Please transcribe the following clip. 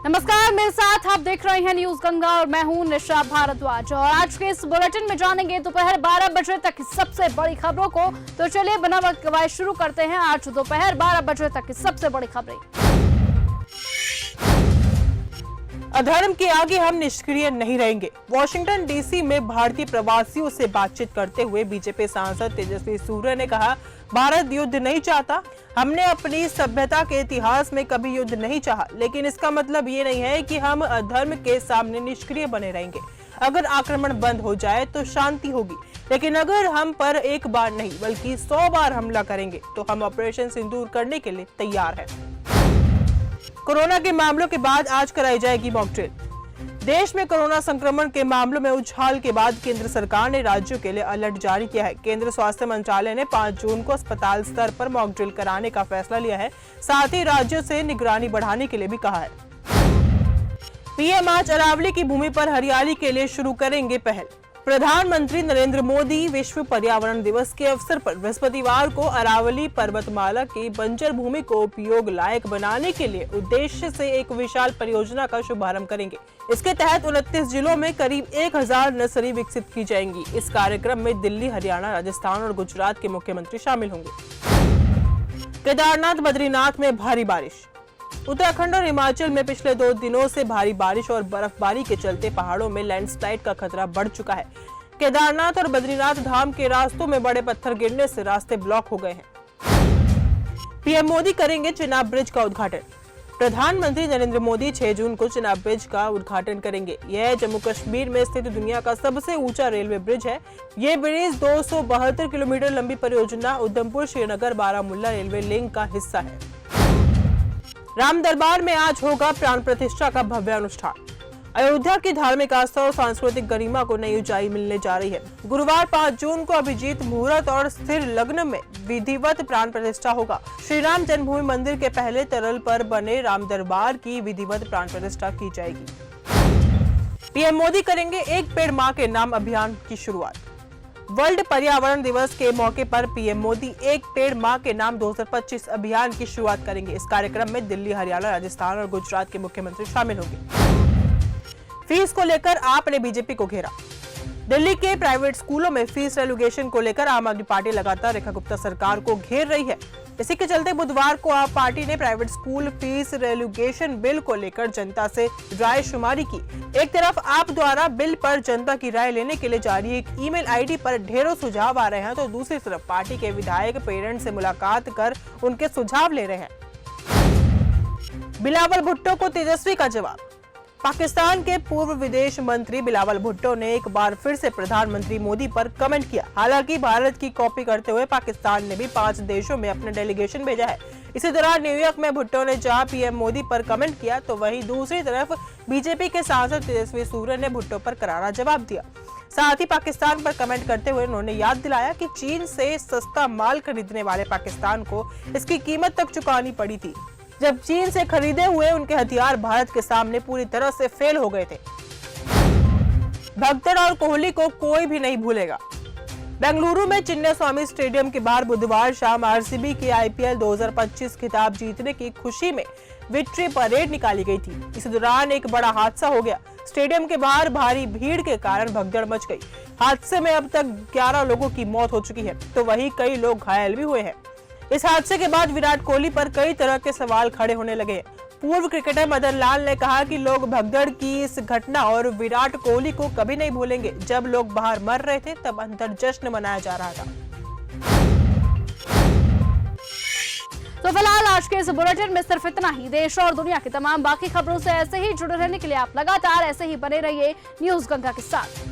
नमस्कार, मेरे साथ आप देख रहे हैं न्यूज गंगा और मैं हूं निशा भारद्वाज। और आज के इस बुलेटिन में जानेंगे दोपहर 12 बजे तक की सबसे बड़ी खबरों को। तो चलिए बिना वक्त गवाए शुरू करते हैं आज दोपहर 12 बजे तक की सबसे बड़ी खबरें। अधर्म के आगे हम निष्क्रिय नहीं रहेंगे। वॉशिंगटन डीसी में भारतीय प्रवासियों से बातचीत करते हुए बीजेपी सांसद तेजस्वी सूर्य ने कहा, भारत युद्ध नहीं चाहता। हमने अपनी सभ्यता के इतिहास में कभी युद्ध नहीं चाहा, लेकिन इसका मतलब ये नहीं है कि हम अधर्म के सामने निष्क्रिय बने रहेंगे। अगर आक्रमण बंद हो जाए तो शांति होगी, लेकिन अगर हम पर एक बार नहीं बल्कि 100 बार हमला करेंगे तो हम ऑपरेशन सिंदूर करने के लिए तैयार हैं। कोरोना के मामलों के बाद आज कराई जाएगी मॉक ड्रिल। देश में कोरोना संक्रमण के मामलों में उछाल के बाद केंद्र सरकार ने राज्यों के लिए अलर्ट जारी किया है। केंद्र स्वास्थ्य मंत्रालय ने 5 जून को अस्पताल स्तर पर मॉक ड्रिल कराने का फैसला लिया है। साथ ही राज्यों से निगरानी बढ़ाने के लिए भी कहा है। पीएम आज अरावली की भूमि पर हरियाली के लिए शुरू करेंगे पहल। प्रधानमंत्री नरेंद्र मोदी विश्व पर्यावरण दिवस के अवसर पर बृहस्पतिवार को अरावली पर्वतमाला की बंजर भूमि को उपयोग लायक बनाने के लिए उद्देश्य से एक विशाल परियोजना का शुभारंभ करेंगे। इसके तहत 29 जिलों में करीब 1000 नर्सरी विकसित की जाएंगी। इस कार्यक्रम में दिल्ली, हरियाणा, राजस्थान और गुजरात के मुख्यमंत्री शामिल होंगे। केदारनाथ, बद्रीनाथ में भारी बारिश। उत्तराखंड और हिमाचल में पिछले 2 दिनों से भारी बारिश और बर्फबारी के चलते पहाड़ों में लैंडस्लाइड का खतरा बढ़ चुका है। केदारनाथ और बद्रीनाथ धाम के रास्तों में बड़े पत्थर गिरने से रास्ते ब्लॉक हो गए हैं। पीएम मोदी करेंगे चिनाब ब्रिज का उद्घाटन। प्रधानमंत्री नरेंद्र मोदी 6 जून को चिनाब ब्रिज का उद्घाटन करेंगे। यह जम्मू कश्मीर में स्थित दुनिया का सबसे ऊंचा रेलवे ब्रिज है। ये ब्रिज 272 किलोमीटर लंबी परियोजना उधमपुर श्रीनगर बारामुल्ला रेलवे लिंक का हिस्सा है। राम दरबार में आज होगा प्राण प्रतिष्ठा का भव्य अनुष्ठान। अयोध्या की धार्मिक आस्था और सांस्कृतिक गरिमा को नई ऊंचाई मिलने जा रही है। गुरुवार 5 जून को अभिजीत मुहूर्त और स्थिर लग्न में विधिवत प्राण प्रतिष्ठा होगा। श्री राम जन्मभूमि मंदिर के पहले तरल पर बने राम दरबार की विधिवत प्राण प्रतिष्ठा की जाएगी। पीएम मोदी करेंगे एक पेड़ मां के नाम अभियान की शुरुआत। वर्ल्ड पर्यावरण दिवस के मौके पर पीएम मोदी एक पेड़ मां के नाम 2025 अभियान की शुरुआत करेंगे। इस कार्यक्रम में दिल्ली, हरियाणा, राजस्थान और गुजरात के मुख्यमंत्री शामिल होंगे। फीस को लेकर आप ने बीजेपी को घेरा। दिल्ली के प्राइवेट स्कूलों में फीस रेलुगेशन को लेकर आम आदमी पार्टी लगातार रेखा गुप्ता सरकार को घेर रही है। इसी के चलते बुधवार को आप पार्टी ने प्राइवेट स्कूल फीस रेलुगेशन बिल को लेकर जनता से राय शुमारी की। एक तरफ आप द्वारा बिल पर जनता की राय लेने के लिए जारी एक ईमेल आईडी पर ढेरों सुझाव आ रहे हैं, तो दूसरी तरफ पार्टी के विधायक पेरेंट्स से मुलाकात कर उनके सुझाव ले रहे हैं। बिलावल भुट्टो को तेजस्वी का जवाब। पाकिस्तान के पूर्व विदेश मंत्री बिलावल भुट्टो ने एक बार फिर से प्रधानमंत्री मोदी पर कमेंट किया। हालांकि भारत की कॉपी करते हुए पाकिस्तान ने भी 5 देशों में अपने डेलीगेशन भेजा है। इसी दौरान न्यूयॉर्क में भुट्टो ने जहां पीएम मोदी पर कमेंट किया, तो वहीं दूसरी तरफ बीजेपी के सांसद तेजस्वी सूर्य ने भुट्टो पर करारा जवाब दिया। साथ ही पाकिस्तान पर कमेंट करते हुए उन्होंने याद दिलाया कि चीन से सस्ता माल खरीदने वाले पाकिस्तान को इसकी कीमत तक चुकानी पड़ी थी, जब चीन से खरीदे हुए उनके हथियार भारत के सामने पूरी तरह से फेल हो गए थे। भगदड़ और कोहली को कोई भी नहीं भूलेगा। बेंगलुरु में चिन्नास्वामी स्टेडियम के बाहर बुधवार शाम आरसीबी के आईपीएल 2025 खिताब जीतने की खुशी में विक्ट्री परेड निकाली गई थी। इस दौरान एक बड़ा हादसा हो गया। स्टेडियम के बाहर भारी भीड़ के कारण भगदड़ मच गई। हादसे में अब तक 11 लोगों की मौत हो चुकी है, तो वहीं कई लोग घायल भी हुए हैं। इस हादसे के बाद विराट कोहली पर कई तरह के सवाल खड़े होने लगे। पूर्व क्रिकेटर मदन लाल ने कहा कि लोग भगदड़ की इस घटना और विराट कोहली को कभी नहीं भूलेंगे। जब लोग बाहर मर रहे थे तब अंदर जश्न मनाया जा रहा था। तो फिलहाल आज के इस बुलेटिन में सिर्फ इतना ही। देश और दुनिया की तमाम बाकी खबरों से ऐसे ही जुड़े रहने के लिए आप लगातार ऐसे ही बने रहिए न्यूज गंगा के साथ।